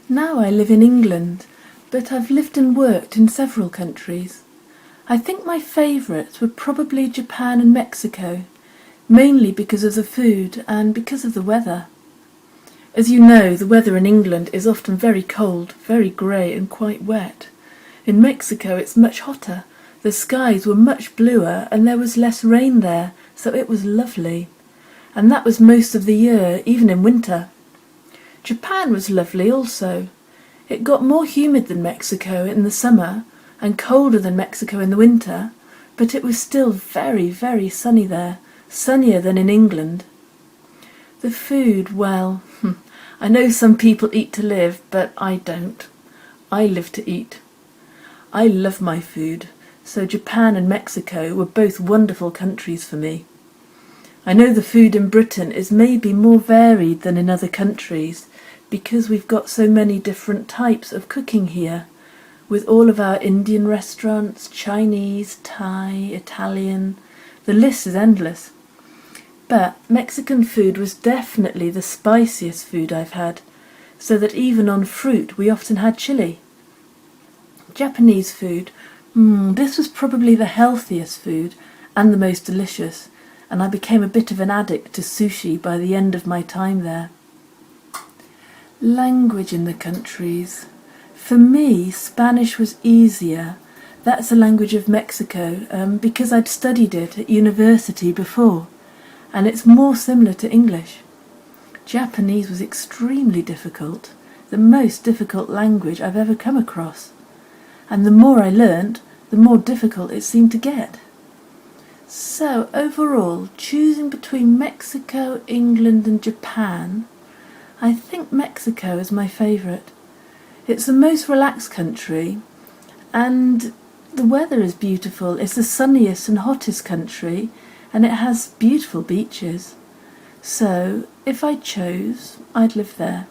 Now I live in England, but I've lived and worked in several countries. I think my favourites were probably Japan and Mexico, mainly because of the food and because of the weather. As you know, the weather in England is often very cold, very grey and quite wet. In Mexico it's much hotter. The skies were much bluer and there was less rain there, so it was lovely. And that was most of the year, even in winter. Japan was lovely also. It got more humid than Mexico in the summer and colder than Mexico in the winter, but it was still very, very sunny there, sunnier than in England. The food, well, I know some people eat to live, but I don't. I live to eat. I love my food, so Japan and Mexico were both wonderful countries for me. I know the food in Britain is maybe more varied than in other countries because we've got so many different types of cooking here, with all of our Indian restaurants, Chinese, Thai, Italian. The list is endless. But Mexican food was definitely the spiciest food I've had, so that even on fruit we often had chili. Japanese food, this was probably the healthiest food and the most delicious, and I became a bit of an addict to sushi by the end of my time there. Language in the countries. For me, Spanish was easier. That's the language of Mexico, because I'd studied it at university before, and it's more similar to English. Japanese was extremely difficult, the most difficult language I've ever come across, and the more I learnt, the more difficult it seemed to get. So overall, choosing between Mexico, England and Japan, I think Mexico is my favourite. It's the most relaxed country, and the weather is beautiful. It's the sunniest and hottest country, and it has beautiful beaches. So, if I chose, I'd live there.